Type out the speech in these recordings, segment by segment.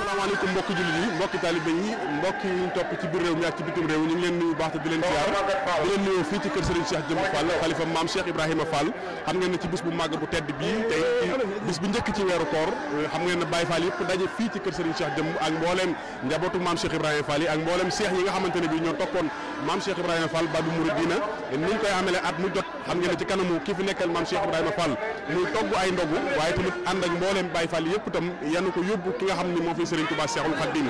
asalaamaaleykum mbokki jullit yi mbokki taalibe yi mbokki ñu topp ci biir réew mi ak ci bitim réew ñu ngi leen nuyu baax te di leen ziar di leen nuyoo fii ci kër Serigne Cheikh Jëmb Fall xalifa maam Cheikh Ibrahima Fall xam ngeen ne ci bis bu màgg bu tedd bii tey ci bis bu njëkk ci weeru koor xam ngeen ne Baye Fall yëpp daje fii ci kër Serigne Cheikh Jëmb ak mbooleem njabootu maam Cheikh Ibrahima Fall yi ak mbooleem Cheikh yi nga xamante ne bii ñoo toppoon maam Cheikh Ibrahima Fall Babou Mouridina niñ koy amele at mu jot xam ngeen ne ci kanamu kii fi nekkal maam Cheikh Ibrahima Fall muy togg ay ndogu waaye tamit ànd ak mbooleem Baye Fall yëpp itam yanu ko yóbbu ki nga xam ne moo fi Serigne Touba Cheikhul Khadim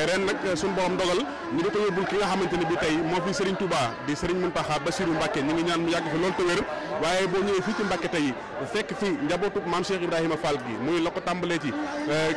ren nag suñu borom dogal ñu di ko yóbbul ki nga xamante ne bi tey moo fi Serigne Touba di Serigne Mountakha Bassirou Mbacké ñu ngi ñaan mu yàgg fi loolu te wér waaye boo ñëwee fii ci Mbacké tey fekk fi njabootu maam Cheikh Ibrahima Fall gi muy la ko tàmbalee ci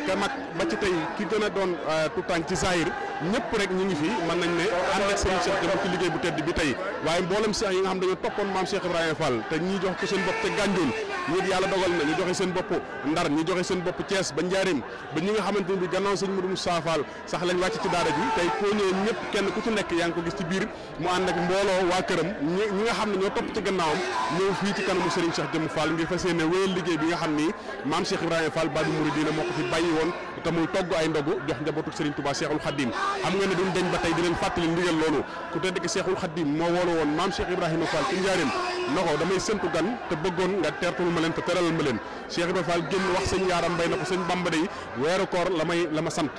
ka mag ba ci tey ki gën a doon tuutànk ci Zahir ñëpp rek ñu ngi fi mën nañ ne ànd ak Serigne Cheikh Jëmb ci liggéey bu tedd bi tey waaye mboolem Cheikh yi nga xam dañoo toppoon maam Cheikh Ibrahima Fall te ñi jox ko seen bopp te Gànjool ñi yàlla dogal na ñu joxe seen bopp Ndar ñi joxe seen bopp Thiès ba Njaaréem ba ñi nga xamante ne bi gannaaw sëñ Modou Moussa Fall sax lañ wàcc ci daara ji tey koo ñëwee ñëpp kenn ku ci nekk yaa ngi ko gis ci biir mu ànd ak mbooloo waa këram ñi nga xam ne ñoo topp ci gannaawam ñëw fii ci kanamu Serigne Cheikh Jëmb Fall ngir fas yéene wéyal liggéey bi nga xam ni maam Cheikh Ibrahima Fall Babou Mouridina moo ko fi bàyyi woon te muy togg ay ndogu jox njabootu Serigne Touba Cheikhul Khadim xam nga ne duñ deñ ba tey di leen fàttali ndigal loolu ku tedd ki Cheikhul Khadim moo woolu woon maam Cheikh Ibrahima Fall ci Njaaréem na ko damay séntu gan te bëggoon nga teertul ma leen te teralal ma leen Cheikh Ibrahima Fall génn wax sëñ Yaaram Mbay na ko sëñ Bamba day weeru koor la ma sant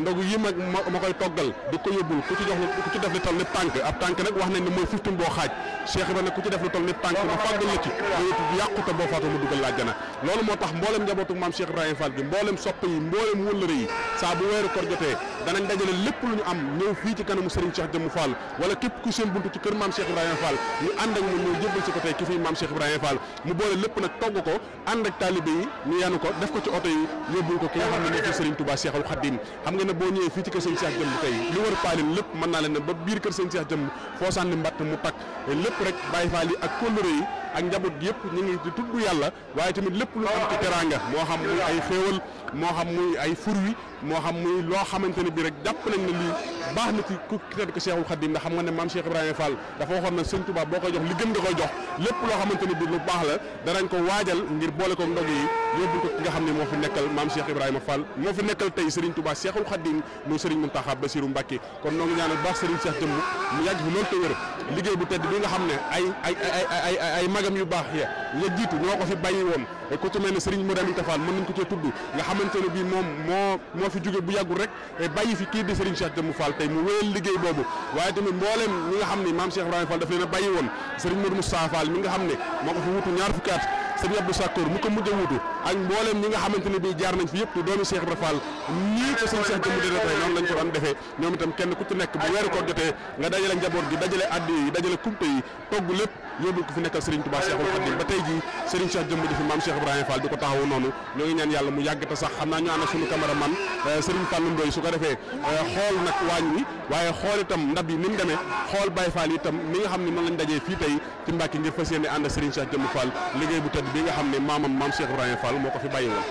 ndogu yi ma koy toggal di ko yóbbul ku ci def li toll ni tànk ab tànk nag wax nañ ne mooy 15 boo xaaj Cheikh Ibrahima ku ci def li toll ni tànk ma fàggal la ci yàqu te boo faatoo mu dugal la àjjana loolu moo tax mboolem njabootu maam Cheikh Ibrahima Fall gi mboolem sopp yi mboolem wëllëre yi saa bu weeru koor jotee danañ dajale lépp lu ñu am ñëw fii ci kanamu Serigne Cheikh Jëmb Fall wala képp ku seen buntu ci kër maam Cheikh Ibrahima Fall ñu ànd ak mu ñëw jébbal si ko tey ki fii maam Cheikh Ibrahima Fall mu boole lépp nag togg ko ànd ak taalibe yi ñu yanu ko def ko ci oto yi yóbbul ko ki nga xam ne moo fi Serigne Touba Cheikhul Khadim xam nga ne boo ñëwee fii ci kër Serigne Cheikh Jëmb tey li wër paalin lépp mën naa leen ne ba biir kër Serigne Cheikh Jëmb foo sànni mbatt mu takk lépp rek Baye Fall yi ak kóllëre yi ak njaboot gi yëpp ñu ngi di tudd yàlla waaye tamit lépp lu am ci teraanga moo xam muy ay xéewal moo xam muy ay furwi moo xam muy loo xamante ne bii rek jàpp nañ ne lii baax na ci ku tedd ko Cheikhul Khadim ndax xam nga ne maam Cheikh Ibrahima Fall dafa waxoon na sëñ Touba boo koy jox li gën nga koy jox lépp loo xamante ne bii lu baax la danañ ko waajal ngir boole ko ndog yi yóbbul ko ki nga xam ne moo fi nekkal maam Cheikh Ibrahima Fall moo fi nekkal tey Serigne Touba Cheikhul Khadim muy Serigne Mountakha Bassirou Mbacké kon noo ngi ñaanal baax Serigne Cheikh Jëmb mu yàgg fi loolu te wér liggéey bu tedd bi nga xam ne ay magam yu baax ya jiitu ñoo ko fi bàyyi woon ku ci mel ne Serigne Modou Aminta Fall mën nañ ko cee tudd nga xamante ne bii moom moo fi jóge bu yàggul rek bàyyi fi kii di Serigne Cheikh Jëmb Fall tey mu wéyal liggéey boobu waaye tamit mbooleem ñi nga xam ne maam Cheikh Ibrahima Fall daf leen a bàyyi woon Serigne Modou Moussa Fall mi nga xam ne moo ko fi wutu ñaar fukki at Serigne Abdou Sakkour mu ko mujj a wutu ak mbooleem ñi nga xamante ne bii jaar nañ fi yëpp te doomi Cheikh Ibrahima Fall nii ko Serigne Cheikh Jëmb dina tey noonu lañ ko daan defee ñoom itam kenn ku ci nekk bu weeru koor jotee nga dajale njaboot gi dajale addi yi dajale kumte yi togg lépp yóbbul ko fi nekkal Serigne Touba Cheikhul Khadim ba tey jii Serigne Cheikh Jëmb di fi maam Cheikh Ibrahima Fall di ko taxawu noonu ñoo ngi ñaan yàlla mu yàgg te sax xam naa ñu ànd ak suñu cameraman Serigne Fallou Ndoye su ko defee xool nag waañ wi waaye xool itam ndab yi ni mu demee xool Baye Fall itam ni nga xam ne noonu lañ dajee fii tey ci Mbàkke ngir fas yéene ànd ak Serigne Cheikh Jëmb Fall liggéey bu tedd bi nga xam ne maamam maam Cheikh Ibrahima Fall moo ko fi bàyyi woon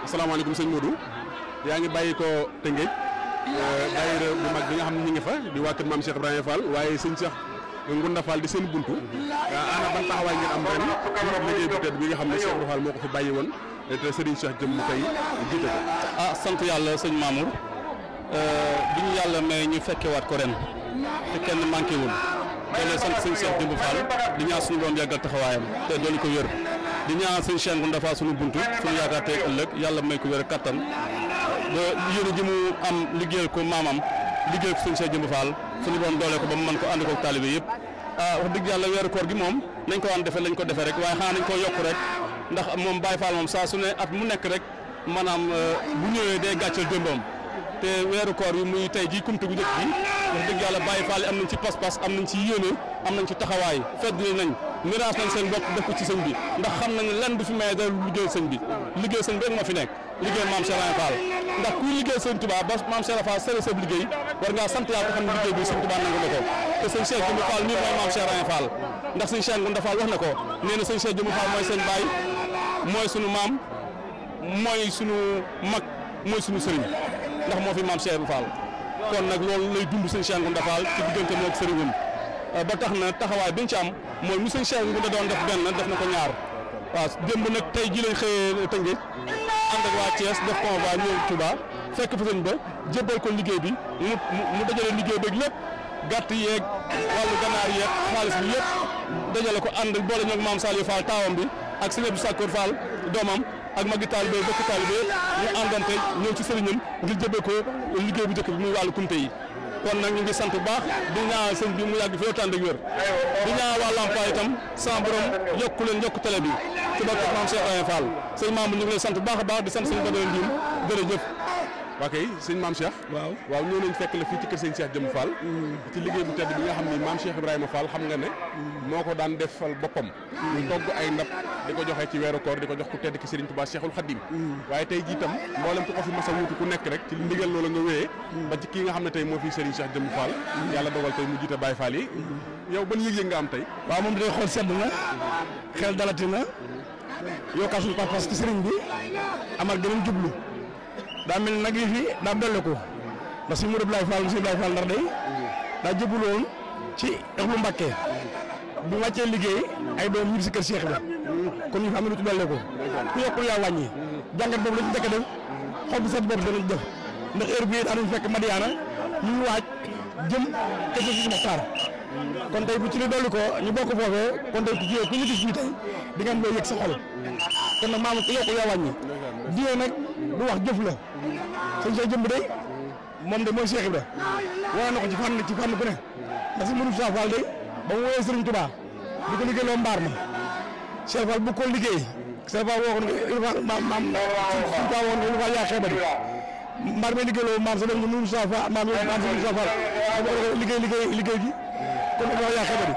asalaamaaleykum sëñ Modou yaa ngi bàyyi ko Tëngéej daayira bu mag bi nga xam ne ñu ngi fa di waa kër maam Cheikh Ibrahima Fall waaye sëñ Cheikh Ngunda Fall di seen buntu ana ban taxawaay ngeen am ren liggéey bu tedd bi nga xam ne Cheikh Ibrahima Fall moo ko fi bàyyi woon te Serigne Cheikh Jëmb tey jiite ko. sant yàlla sëñ Mamour bi ñu yàlla may ñu fekkewaat ko ren te kenn manqué wul te sant sëñ Cheikh Jëmb Fall di ñaan suñu doon yàggal taxawaayam te doon ko wér di ñaan sëñ Cheikh Ngounda Fall suñu buntu suñu yaakaar tey ëllëg yàlla may ko wér kattan ba yéene ji mu am liggéeyal ko maamam liggéeyal ko sëñ Cheikh Jëmb Fall suñu borom doole ko ba mu mën ko ànd ko taalibe yëpp wax dëgg yàlla weeru koor gi moom nañ ko waan defee lañ ko defee rek waaye xanaa nañ koo yokk rek ndax moom Baye Fall moom saa su ne at mu nekk rek maanaam bu ñëwee day gàccal démbam te weeru koor yi muy tey jii kumte gu njëkk bi wax dëgg yàlla Baye Fall am nañ ci pas-pas am nañ ci yéene am nañ ci taxawaay feddli nañ miraas nañ seen bopp def ko ci sëñ bi ndax xam nañ lenn du fi maye dara liggéey sëñ bi liggéey sëñ bi rek moo fi nekk liggéey maam Cheikh Ibra Fall ndax kuy liggéey sëñ Touba ba maam Cheikh Ibra Fall sere sab liggéey war ngaa sant yàlla xam ne liggéey bi sëñ Touba nangu na ko te sëñ Cheikh Jëmb Fall nii mooy maam Cheikh Ibra Fall ndax sëñ Cheikh Ngounda Fall wax na ko nee na sëñ Cheikh Jëmb Fall mooy seen baay mooy sunu maam mooy sunu mag mooy sunu sëriñ ndax moo fi maam Cheikh Ibra Fall kon nag loolu lay dund sëñ Cheikh Ngounda Fall ci diggante moom ak sëriñam ba tax na taxawaay bi ñu ci am mooy mu sëñ Cheikh Ngounda doon def benn def na ko ñaar waaw démb nag tey ji lañ xëyee Tëngéej ànd ak waa Thiès def convoi ñëw Touba fekk fa sëñ ba jébbal ko liggéey bi mu dajale liggéey beeg lépp gàtt yeeg wàllu ganaar yeeg xaalis bi yëpp dajale ko ànd boole ñoog maam Saliou Fall taawam bi ak sëñ Abdou Sakkour Fall doomam ak magi taalibe bokk taalibe ñu àndante ñëw ci sëriñam ngir jébbal ko liggéey bu njëkk bi muy wàllu kumte yi kon nag ñu ngi sant bu baax di ñaan sëñ bi mu yàgg fi yow tànn ak wér di ñaan waa Lampa itam sama borom yokku leen yokku télé bi ci barke maam Cheikh Ibra Fall sëñ Mamour ñu ngi lay sant bu baax a baax di sant sëñ Badara Ndim jërëjëf. waa kay sëñ maam Cheikh. waaw ñëw nañ fekk la fii ci kër sëñ Cheikh Jëmb Fall. ci liggéey bu tedd bi nga xam ni maam Cheikh Ibrahima Fall xam nga ne. moo ko daan defal boppam. ñu togg ay ndab di ko joxe ci weeru koor di ko jox ku tedd ki Serigne Touba Cheikhul Khadim. waaye tey jii itam mboolem ku ko fi mas a wuutu ku nekk rek ci ndigal loola nga wéyee. ba ci kii nga xam ne tey moo fi Serigne Cheikh Jëmb Fall. yàlla dogal tey mu jiite Baye Fall yi. yow ban yëg-yëg nga am tey. waaw moom day xool sedd na xel dalati na yokkaat suñu pas-pas ci Serigne bi amal gënoon jublu daa mel nag yi fi daa dolli ko ndax si Modou Abdoulaye Fall monsieur Abdoulaye Fall ndar day daa jëbul woon ci Exlu Mbàkke bu wàccee liggéey ay doom ñibbi si kër Cheikh la kon ñu fi am na lu ci dolli ko ku yokkul yaa wàññi jàngat boobu la ci njëkk a def xob bi set bopp danañ def ndax heure bii daanañ fekk Madiana ñu ngi waaj jëm kër si Moxtaar kon tey bu ci li dolli ko ñu bokk foofee kon tey ku ñu gis fii tey di ngeen loo yëg sa xol kon nag maam ku yokkul yaa wàññi diine nag du wax jëf la sëñ Cheikh Jëmb day moom de mooy Cheikh Ibra wane na ko ci fànn ku ne ndax si Modou Fall day ba mu woowee Serigne Touba di ko liggéeyloo mbaar ma Cheikh Fall bu ko liggéey Cheikh Fall woo ko maam suñu Touba woon nga yaa xeebari mbaar may liggéeyloo maam sa dem nga Modou Fall maam liggéey gi kon nga yaa xeebari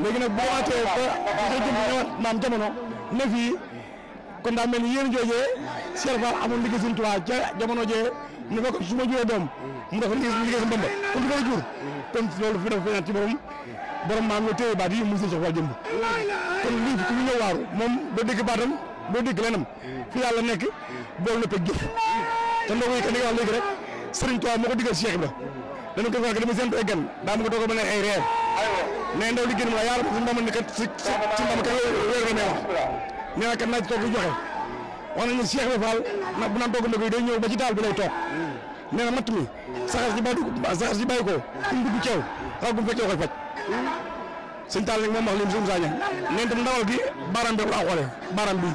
léegi nag boo waatee ba Cheikh Jëmb ñëwaat maam jamono ne fii kon daa mel ni yéen joojee Cheikh Fall amoon liggéey Sëriñ Tuubaa ca jamono jee ne fa su ma juree doom mu def liggéey sa mbamba kon du koy jur kon loolu fi dafa feeñaat ci borom maam yoo téye baat yi mu Sëriñ Cheikh Fall Jëmb kon lii fi ku ñu ñëw waaru moom doo dégg baatam doo dégg lenam fi yàlla nekk bool na peg jëf te ndogu yi ka ni nga wax léegi rek Sëriñ Tuubaa moo ko diggal Cheikh Ibra dana ko wax dama séntu ay gan daa ma ko doog a mën a ay reer mais ndaw li gën ma yàlla suñu mbamba ni kat si mbamba kat weer nga may wax nee na kat naa ci toog di joxe wax nañu Cheikh Ibra Fall nag bu naan toog ndog yi day ñëw ba ci taal bi lay toog nee na matt mi saxaar si bàyyi ko fu mu dugg ceew xaw gu mu fekkee koy faj sëñ taal nag moom wax lim suñu saaña neen tam ndawal gi baaraam bi laa xoolee baaraam bi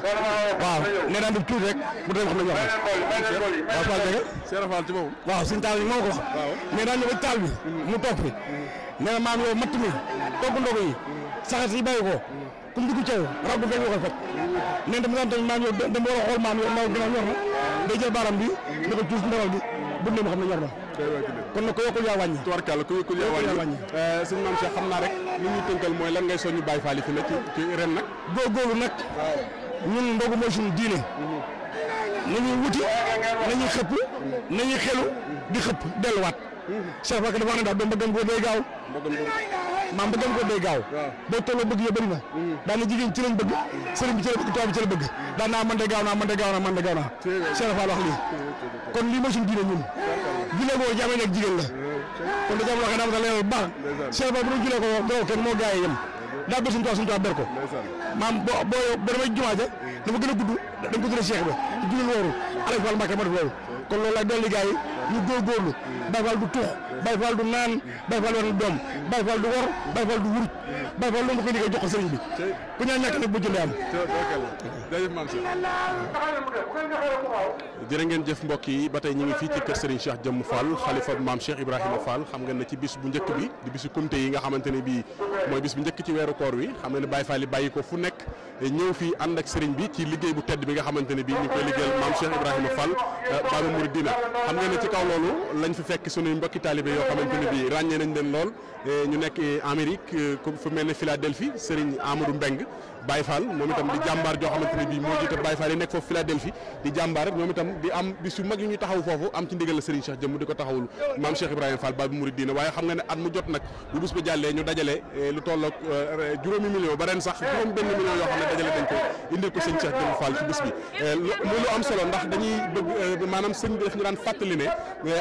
waaw nee daan def tuuti rek bu dee xam ne ñoo waaw Fall dëgg Cheikh Fall ci boobu waaw sëñ taal nag moo ko wax nee daan ñëw ba ci taal bi mu toog fi nee na maam yow matt mi toog ndog yi saxaar si bàyyi ko fu mu dugg ceew xaw gu mu fekkee koy faj neen tam daan maam yow dama war a xool maam yow ndaw ginnaaw ñor na day jël baaraam bi da ko tuus ndawal bi bu ne ma xam ne ñor na kon nag ko yokkul yaa wàññi tubarkàlla ko yokkul yaa wàññi sëñ Maam Cheikh xam naa rek li ñuy tënkal mooy lan ngay soññu Baye Fall yi fi ne ci ren nag góorgóorlu nag ñun ndogu mooy suñu diine nañuy wuti nañuy xëpp nañuy xelu di xëpp delluwaat Cheikh Fall dafa wax ne daal doom bëggam góor day gaaw maam bëggam góor day gaaw boo tolloo bëgg yo bëri na daan na jigéen ci lañ bëgg sëriñ bi ci la bëgg tubaab bi ci la bëgg daan naa man de gaaw naa man de gaaw naa man de gaaw naa Cheikh Fall wax lii kon lii mooy suñu diine ñun julee ko jaame nekk jigéen la kon da jam waxee daa ma ta leeral bu baax Cheikh Fall bu doon julee ko doo kenn moo gaa yi yem daa ber suñu tubaab ber ko maam boo damay jumaa ja dafa gën a gudd dañ ko tuddee Cheikh ba julul wooru Alaaji Fall Mbàkke ma def loolu kon loolu lay dolli gaa yi ñu góorgóorlu Baye Fall du tuux Baye Fall du naan Baye Fall war na doom Baye Fall du wor Baye Fall du wuruj Baye Fall lu ma koy liggéey jox ko sëriñ bi ku ñaan ñàkk nag bu jëndee am. jërëjëf maam Cheikh jërë ngeen jëf mbokk yi ba tey ñu ngi fii ci kër Serigne Cheikh Jëmm Fall xalifa maam Cheikh Ibrahima Fall xam ngeen ne ci bis bu njëkk bi di bisu kumte yi nga xamante ne bii mooy bis bu njëkk ci weeru koor wi xam nga ne Baye Fall yi bàyyi ko fu nekk ñëw fii ànd ak Serigne bi ci liggéey bu tedd bi nga xamante ne bii ñu ngi koy liggéeyal maam Cheikh Ibrahima Fall Baaba Mouridina xam ngeen ne ci kaw loolu lañ fi fekk sunuy mbokki taalibe yoo xamante ne bii ràññee nañ leen lool ñu nekk Amérique fu mel ne Philadelphie Serigne Amadou Mbeng Baye Fall moom itam di jàmbaar joo xamante ne bii moo jiite Baye Fall yi nekk foofu Philadelphie di jàmbaar ñoom itam di am bis yu mag yu ñuy taxaw foofu am ci ndigal la Serigne Cheikh Jëmm di ko taxawul maam Cheikh Ibrahima Fall Baaba Mouridina waaye xam nga ne at mu jot nag bu bis ba jàllee ñu dajale lu tolloog juróomi million ba ren sax juróom benn million yoo xam ne dajale dañ ko indil ko Serigne Cheikh Jëmm Fall ci bis bi muy lu am solo ndax dañuy bëgg maanaam sëñ bi daf ñu daan fàttali ne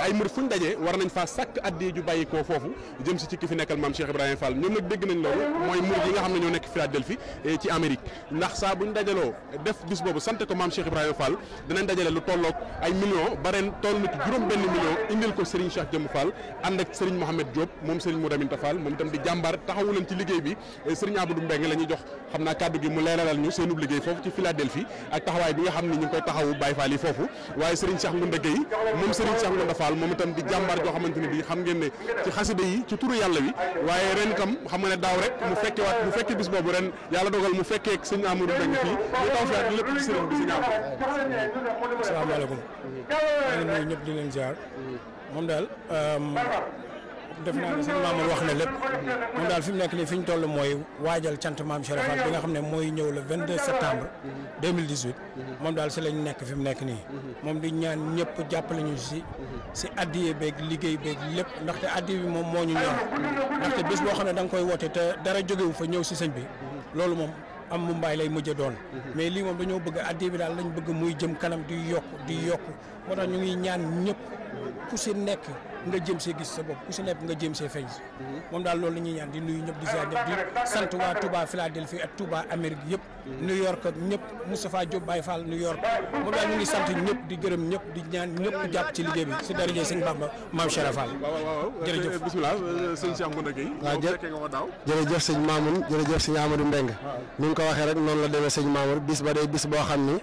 ay murid fu ñu dajee war nañ faa sàkk addi ju bàyyi koo foofu jëm si ci ki fi nekkal maam Cheikh Ibrahima Fall ñoom nag dégg nañ loolu mooy murid yi nga xam ne ñoo nekk Philadelphie ci Amérique ndax saa buñ dajaloo def bis boobu sant ko maam Cheikh Ibrahima Fall danañ dajale lu tolloog ay millions ba ren toll na ci juróom benn million indil ko Serigne Cheikh Jëmm Fall ànd ak Serigne Mohamed Diop moom Serigne Mouraminta Fall moom itam di jàmbaar taxawu leen ci liggéey bi Serigne Abdou Mbeng la ñuy jox xam naa kàddu gi mu leeralal ñu seenub liggéey foofu ci Philadelphie ak taxawaay bi nga xam ne ñu ngi koy taxawu Baye Fall yi foofu waaye Serigne Cheikh Ngounda Gueye moom Serigne Cheikh Ngounda Fall moom itam di jàmbaar joo xamante ne bi xam ngeen ne ci xasida yi ci turu yàlla wi waaye ren itam xam nga ne daaw rek mu fekke bis boobu ren yàlla dogal mu fekkee Serigne Amadou Mbeng fii ñu taw fi ak lépp ci Serigne bi Serigne Amadou. asalaamaaleykum maa ngi nuyu ñëpp di leen ziar moom daal def naa ne sëñ Mamour wax na lépp moom daal fi mu nekk nii fi ñu toll mooy waajal cant maam Cheikh Fall bi nga xam ne mooy ñëw le 22 septembre 2018 moom daal si lañ nekk fi mu nekk nii moom di ñaan ñëpp jàppale ñu si addiye beeg liggéey beeg lépp ndaxte addiye bi moom moo ñu ñor ndaxte bés boo xam ne da nga koy woote te dara jógewu fa ñëw si sëñ bi loolu moom am mu mbaay lay mujjee doon mais lii moom dañoo bëgg addiye bi daal lañ bëgg muy jëm kanam di yokk moo tax ñu ngi ñaan ñëpp ku si nekk nga jëm see gis sa bopp ku si nekk nga jëm see feeñ moom daal loolu la ñuy ñaan di nuyu ñëpp di ziar ñëpp di sant waa Touba Philadelphie ak Touba Amérique yëpp New York ak ñëpp Moustapha Diop Baye Fall New York moom daal ñu ngi sant ñëpp di gërëm ñëpp di ñaan ñëpp jàpp ci liggéey bi si daraje sëñ Bamba Maam Cheikh Fall. waaw jërëjëf bismillah sëñ Cheikh Ngounda Gueye. waaw jërëjëf sëñ Mamoun jërëjëf sëñ Amadou Mbeng ni nga ko waxee rek noonu la demee sëñ Mamour bis ba day bis boo xam ni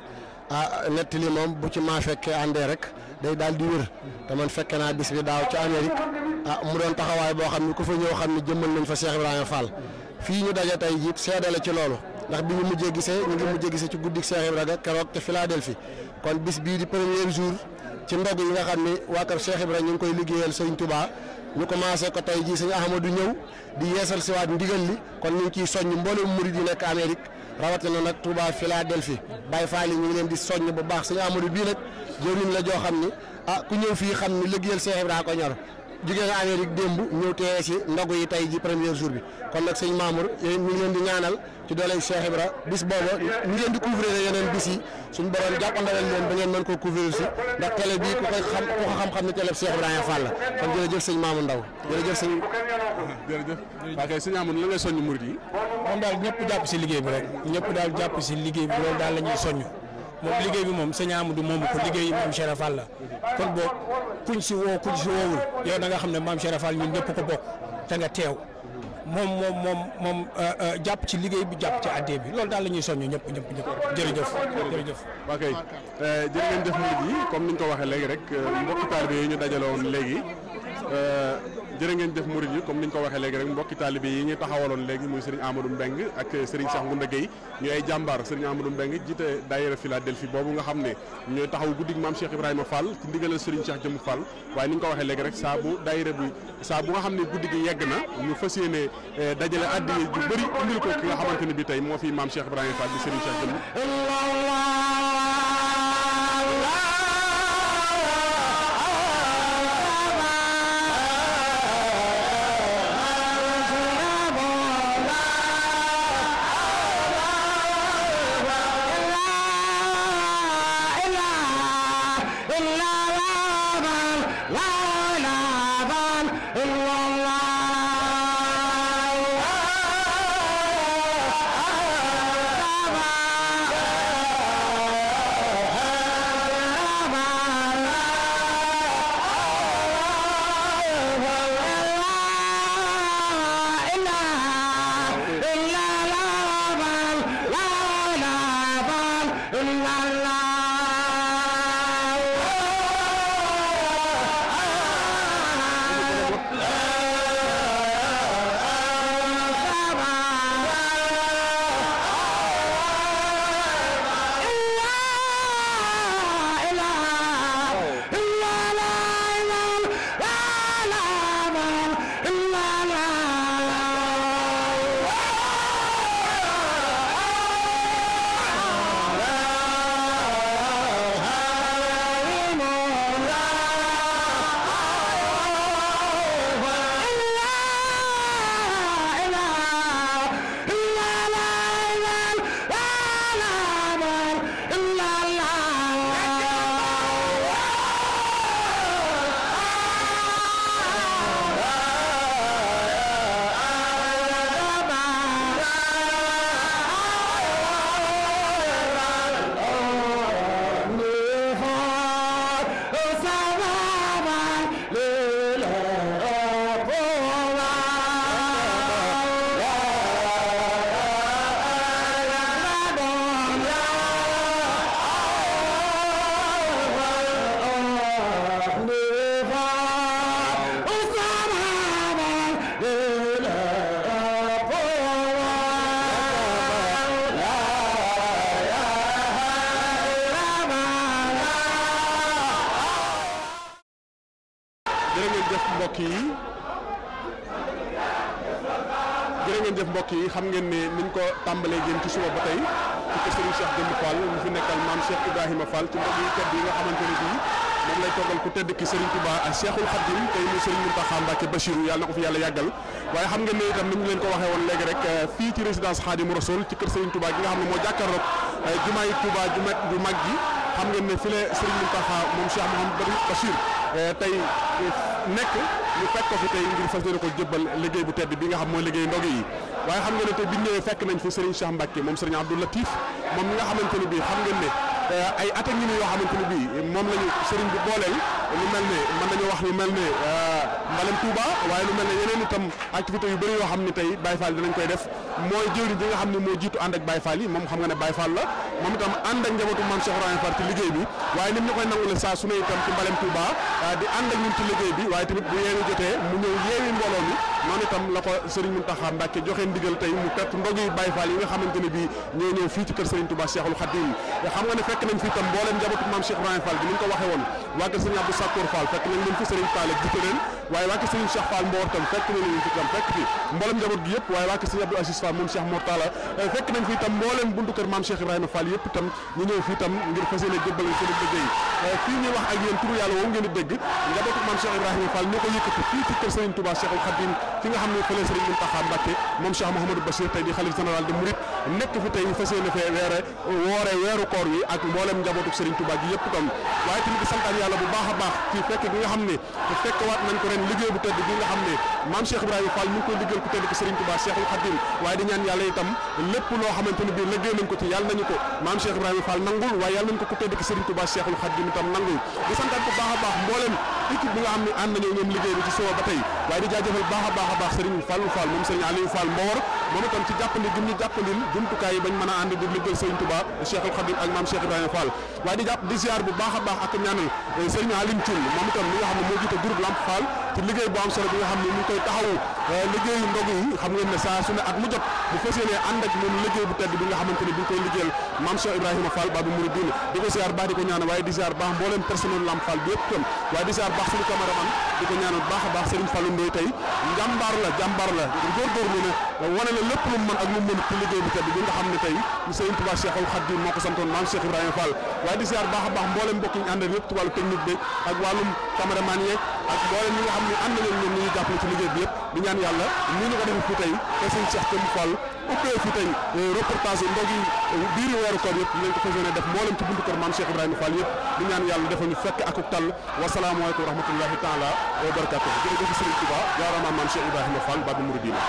nett li moom bu ci maa fekkee àndee rek day daal di wër te man fekke naa bis bi daaw ci Amérique mu doon taxawaay boo xam ni ku fa ñëw xam ni jëmmal nañ fa Cheikh Ibrahima Fall fii ñu daje tey jiit seedale ci loolu ndax bi ñu mujjee gisee ci guddik Cheikh Ibrahima keroog te Philadelphie kon bis bii di premier jour ci ndog yi nga xam ni waa kër Cheikh Ibrahima ñu ngi koy liggéeyal Sëñ Touba ñu commencé ko tey jii sëñ Ahmadou ñëw di yeesal si waat ndigal li kon ñu ngi ciy soññ mboolem murid yi nekk Amérique rawatina nag Touba Philadelphie Baye Fall yi ñu ngi leen di soññ bu baax sëñ Amadou bii nag jëwriñ la joo xam ni ku ñëw fii xam ni liggéeyal Cheikh Ibrahima ko ñor jugee nga Amérique démb ñëw teewee si ndogu yi tey ji premier jour bi kon nag sëñ Mamour yéen ñu ngi leen di ñaanal ci dooley Cheikh Ibra bis booba ñu ngeen di couvrir yeneen bis yi suñ borom jàppandalal leen ba ngeen mën koo couvrir si ndax télé bii ku ko xam ni télé Cheikh Ibrahima Fall la kon jërëjëf sëñ Mamour Ndaw jërëjëf sëñ waaw kay sëñ Amadou la ngay soññ murid yi moom daal ñëpp jàpp si liggéey bi rek ñëpp daal jàpp si liggéey bi loolu daal la ñuy soññ moom liggéey bi moom sëñ Amadou moomu ko liggéey maam Cheikh Fall la kon boog kuñ si woowul yow da nga xam ne maam Cheikh Fall ñun ñëpp ko bokk te nga teew moom jàpp ci liggéey bi jàpp ci addee bi loolu daal la ñuy soññ ñëpp jërëjëf. ok jërë ngeen jëf murid yi comme niñ ko waxee léegi rek mbokki taalibe yi ñu dajaloon léegi jërë ngeen jëf murid yi comme niñ ko waxee léegi rek mbokki taalibe yi ñu taxawaloon léegi muy Serigne Amadou Mbeng ak Serigne Cheikh Ngounda Gueye ñu ay jàmbaar Serigne Amadou Mbeng jiite daayira Philadelphie boobu nga xam ne ñooy taxaw guddig maam Cheikh Ibrahima Fall ci ndigalal Serigne Cheikh Jëmm Fall waaye ni ñu ko waxee léegi rek saa bu daayira bi saa bu nga xam ne guddi gi yegg na ñu fas yéene dajale addiya ju bëri indil ko ki nga xamante ne bi tey moo fi maam Cheikh Ibrahima Fall di Serigne Cheikh Jëmm ngeen jëf mbokk yi jërë ngeen jëf mbokk yi xam ngeen ne niñ ko tàmbalee génn ci suba ba tey ci kër Serigne Cheikh Jëmb Fall mu fi nekkal maam Cheikh Ibrahima Fall ci mbokk yi tedd yi nga xamante ne bii moom lay toggal ku tedd ki Serigne Touba ak Cheikhul Khadim tey mu Serigne Mountakha Mbacké Bachirou yàlla na ko fi yàlla yàggal waaye xam ngeen ne itam ni ñu leen ko waxee woon léegi rek fii ci résidence Khadimou Rassoul ci kër Serigne Touba gi nga xam ne moo jàkkaarloog jumaay Touba ju mag gi xam ngeen ne fi la Serigne Mountakha moom Cheikh Mouhamadou Bachir tey nekk ñu fekk ko fi tey ngir fas yéene ko jëbbal liggéey bu tedd bi nga xam mooy liggéey ndog yi waaye xam ngeen ne tey bi ñu ñëwee fekk nañ fi Serigne Cheikh Mbacké moom Serigne Abdou Latif moom mi nga xamante ne bii xam ngeen ne ay at a ngi nii yoo xamante ne bii moom lañu Serigne bi booleel lu mel ne mën nañu wax lu mel ne mbalem Touba waaye lu mel ne yeneen itam activité yu bëri yoo xam ne tey Baye Fall dinañ koy def mooy jëwriñ bi nga xam ne moo jiitu ànd ak Baye Fall yi moom xam nga ne Baye Fall la moom itam ànd ak njabootu Mame Cheikh Ibrahima Fall ci liggéey bi waaye nim ñu koy nangule saa su ne itam ci mbalem Touba di ànd ak ñun ci liggéey bi waaye tamit bu yeewi jotee mu ñëw yeewi mbooloo mi noonu itam la ko Serigne Mountakha Mbacké joxe ndigal tey mu tett ndog yi Baye Fall yi nga xamante ne bii ñoo ñëw fii ci kër Serigne Touba Cheikhul Khadim xam nga ne fekk nañ fi itam mbooleem njabootu Mame Cheikh Ibrahima Fall bi ni ñu ko waxee woon waa kër Serigne Abdou Sakkour Fall fekk nañ leen fi Serigne Fall ak jiite leen waaye waa kër Serigne Cheikh Fall Mbor tam fekk nañ leen fi tam fekk fi mbooleem njaboot gi yëpp waaye waa kër Serigne Abdou Aziz Fall moom Cheikh Mor Talla fekk nañ fi itam mbooleem buntu kër Mame Cheikh Ibrahima Fall yëpp itam ñu ñëw fii itam ngir fas yéene jébbal seen liggéey fii ñuy wax ak yéen turu yàlla woo ngeen di dégg njabootu Mame Cheikh Ibrahima Fall ñoo ko yëkkati fii ci kër Serigne Touba Cheikhul Khadim fi nga xam ne fële Serigne Mountakha Mbacké moom Cheikh Mouhamadou Bachir tey di xalif général de Mouride nekk fi tey fas yéene fee woore weeru koor wi ak mbooleem njabootu Serigne Touba gi yëpp itam waaye tamit di santaan yàlla bu baax a baax ci fekk gi nga xam ne fekk waat nañ ko ren liggéey bu tedd bi nga xam ne Mame Cheikh Ibrahima Fall ñu ngi koy liggéeyal ku tedd ki Serigne Touba Cheikhul Khadim waaye di ñaan yàlla itam lépp loo xamante ne bii liggéey nañ ko ci yàlla nañu ko Mame Cheikh Ibrahima Fall nangul waaye yàlla nañ ko ku tedd ki Serigne Touba Cheikhul Khadim itam nangul di santaan bu baax a baax mbooleem équipe bi nga xam ne ànd nañoo ñoom liggéey bi ci suba ba tey waaye di jaajëfal baax a baax Serigne Fallou Fall moom Serigne Aliou Fall Mbor moom itam ci jàppandi gim ñu jàppandil jumtukaay yi bañ mën a ànd di liggéeyal Serigne Touba Cheikhul Khadim ak Mame Cheikh Ibrahima Fall waaye di jàpp di ziar bu baax a baax ak ñaanal Serigne Alim Thioune moom itam mi nga xam ne moo jiite groupe Lamp Fall ci liggéey bu am solo bi nga xam ne ñu ngi koy taxawu liggéeyu ndog yi xam ngeen ne saa su ne at mu jot bu fas yéene ànd ak moom liggéey bu tedd bi nga xamante ne bi ñu koy liggéeyal Mame Cheikh Ibrahima Fall Babu Mouridine di ko ziar baax di ko ñaanal waaye di ziar baax mbooleem personnel Lamp Fall bi yëpp tam waaye di ziar baax suñu cameraman di ko ñaanal baax a baax Serigne Fallou Ndoye tey jàmbaar la góorgóorlu ne wane la lépp lu mu mën ak lu mu mën ci liggéey bu tedd bi nga xam ne tey Serigne Touba Cheikhul Khadim moo ko santoon Mame Cheikh Ibrahima Fall waaye di ziar baax a baax mbooleem mbokk yi ñu àndal yëpp ci wàllu technique bi ak wàllum cameraman yeeg ak mbooleem ñi nga xam ne ànd nañu ñoom ñuy jàppale ci liggéey bi yëpp di ñaan yàlla ni ñu ko defee fii tey te Serigne Cheikh Jëmb Fall ubbee fi tey reportage ndog yi biiri weeru koor yëpp ñu leen ko fas yéene def mboolem ci buntu kër Mame Cheikh Ibrahima Fall yëpp di ñaan yàlla defal ñu fekk akuk tàll wasalaamaaleykum wa rahmatullahi taala wa barakatuh jërëjëf Serigne Touba jaaraama Mame Cheikh Ibrahima Fall Babu Mouridine